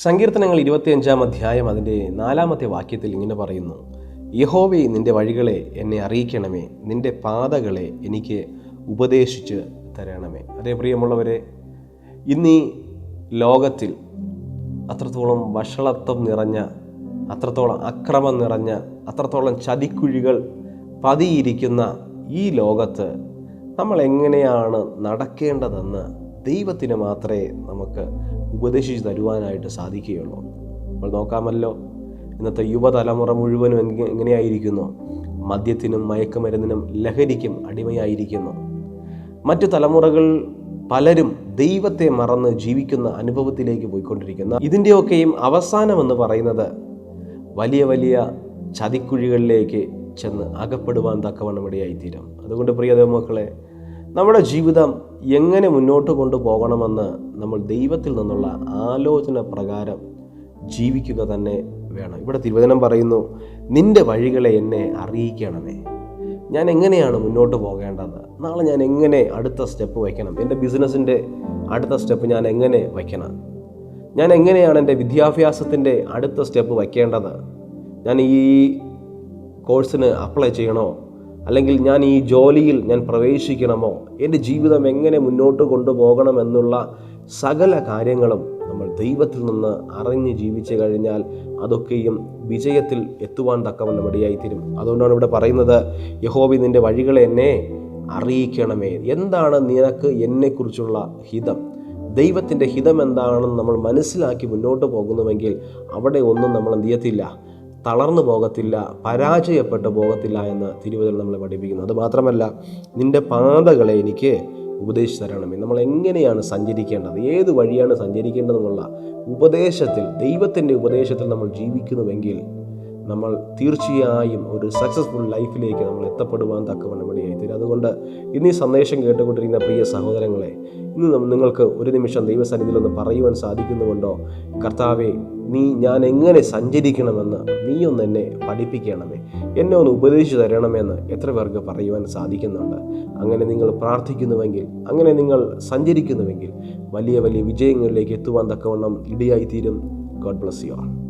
സങ്കീർത്തനങ്ങൾ 25 അധ്യായം അതിൻ്റെ 4 വാക്യത്തിൽ ഇങ്ങനെ പറയുന്നു: യഹോവേ, നിൻ്റെ വഴികളെ എന്നെ അറിയിക്കണമേ, നിൻ്റെ പാതകളെ എനിക്ക് ഉപദേശിച്ച് തരണമേ. അതേ പ്രിയമുള്ളവരെ, ഇന്നീ ലോകത്തിൽ അത്രത്തോളം വഷളത്വം നിറഞ്ഞ, അത്രത്തോളം അക്രമം നിറഞ്ഞ, അത്രത്തോളം ചതിക്കുഴികൾ പതിയിരിക്കുന്ന ഈ ലോകത്ത് നമ്മൾ എങ്ങനെയാണ് നടക്കേണ്ടതെന്ന് ദൈവത്തിന് മാത്രമേ നമുക്ക് ഉപദേശിച്ച് തരുവാനായിട്ട് സാധിക്കുകയുള്ളൂ. നമ്മൾ നോക്കാമല്ലോ, ഇന്നത്തെ യുവതലമുറ മുഴുവനും എങ്ങനെയായിരിക്കുന്നു? മദ്യത്തിനും മയക്കുമരുന്നിനും ലഹരിക്കും അടിമയായിരിക്കുന്നു. മറ്റു തലമുറകൾ പലരും ദൈവത്തെ മറന്ന് ജീവിക്കുന്ന അനുഭവത്തിലേക്ക് പോയിക്കൊണ്ടിരിക്കുന്നു. ഇതിൻ്റെയൊക്കെയും അവസാനമെന്ന് പറയുന്നത് വലിയ വലിയ ചതിക്കുഴികളിലേക്ക് ചെന്ന് അകപ്പെടുവാൻ തക്കവണ്ണം ഇടയായിത്തീരും. അതുകൊണ്ട് പ്രിയ ദൈവമക്കളെ, നമ്മുടെ ജീവിതം എങ്ങനെ മുന്നോട്ട് കൊണ്ടുപോകണമെന്ന് നമ്മൾ ദൈവത്തിൽ നിന്നുള്ള ആലോചന പ്രകാരം ജീവിക്കുക തന്നെ വേണം. ഇവിടെ തിരുവചനം പറയുന്നു, നിൻ്റെ വഴികളെ എന്നെ അറിയിക്കണമേ. ഞാൻ എങ്ങനെയാണ് മുന്നോട്ട് പോകേണ്ടത്? നാളെ ഞാൻ എങ്ങനെ അടുത്ത സ്റ്റെപ്പ് വയ്ക്കണം? എൻ്റെ ബിസിനസ്സിൻ്റെ അടുത്ത സ്റ്റെപ്പ് ഞാൻ എങ്ങനെ വയ്ക്കണം? ഞാൻ എങ്ങനെയാണ് എൻ്റെ വിദ്യാഭ്യാസത്തിൻ്റെ അടുത്ത സ്റ്റെപ്പ് വയ്ക്കേണ്ടത്? ഞാൻ ഈ കോഴ്സിന് അപ്ലൈ ചെയ്യണോ? അല്ലെങ്കിൽ ഞാൻ ഈ ജോലിയിൽ ഞാൻ പ്രവേശിക്കണമോ? എൻ്റെ ജീവിതം എങ്ങനെ മുന്നോട്ട് കൊണ്ടുപോകണമെന്നുള്ള സകല കാര്യങ്ങളും നമ്മൾ ദൈവത്തിൽ നിന്ന് അറിഞ്ഞ് ജീവിച്ചു കഴിഞ്ഞാൽ അതൊക്കെയും വിജയത്തിൽ എത്തുവാൻ തക്കവണ്ണം ഇടയായിത്തീരും. അതുകൊണ്ടാണ് ഇവിടെ പറയുന്നത്, യഹോവേ, നിൻ്റെ വഴികളെ എന്നെ അറിയിക്കണമേ. എന്താണ് നിനക്ക് എന്നെക്കുറിച്ചുള്ള ഹിതം? ദൈവത്തിൻ്റെ ഹിതം എന്താണെന്ന് നമ്മൾ മനസ്സിലാക്കി മുന്നോട്ട് പോകുന്നുവെങ്കിൽ അവിടെ ഒന്നും നമ്മൾ എന്ത് ചെയ്യത്തില്ല, തളർന്നു പോകത്തില്ല, പരാജയപ്പെട്ടു പോകത്തില്ല എന്ന് തിരുവചനം നമ്മളെ പഠിപ്പിക്കുന്നു. അതുമാത്രമല്ല, നിൻ്റെ പാതകളെ എനിക്ക് ഉപദേശിച്ച് തരണമേ. നമ്മൾ എങ്ങനെയാണ് സഞ്ചരിക്കേണ്ടത്, ഏത് വഴിയാണ് സഞ്ചരിക്കേണ്ടതെന്നുള്ള ഉപദേശത്തിൽ, ദൈവത്തിൻ്റെ ഉപദേശത്തിൽ നമ്മൾ ജീവിക്കുന്നുവെങ്കിൽ നമ്മൾ തീർച്ചയായും ഒരു സക്സസ്ഫുൾ ലൈഫിലേക്ക് നമ്മൾ എത്തപ്പെടുവാൻ തക്കവണ്ണം ഇടയായിത്തീരും. അതുകൊണ്ട് ഇന്ന് ഈ സന്ദേശം കേട്ടുകൊണ്ടിരിക്കുന്ന പ്രിയ സഹോദരങ്ങളെ, ഇന്ന് നിങ്ങൾക്ക് ഒരു നിമിഷം ദൈവസന്നിധിയിൽ ഒന്ന് പറയുവാൻ സാധിക്കുന്നുണ്ടോ? കർത്താവേ, ഞാൻ എങ്ങനെ സഞ്ചരിക്കണമെന്ന് നീ ഒന്ന് എന്നെ പഠിപ്പിക്കണമേ, എന്നെ ഒന്ന് ഉപദേശിച്ച് തരണമെന്ന് എത്ര പേർക്ക് പറയുവാൻ സാധിക്കുന്നുണ്ട്? അങ്ങനെ നിങ്ങൾ പ്രാർത്ഥിക്കുന്നുവെങ്കിൽ, അങ്ങനെ നിങ്ങൾ സഞ്ചരിക്കുന്നുവെങ്കിൽ വലിയ വലിയ വിജയങ്ങളിലേക്ക് എത്തുവാൻ തക്കവണ്ണം ഇടയായിത്തീരും. God bless you all.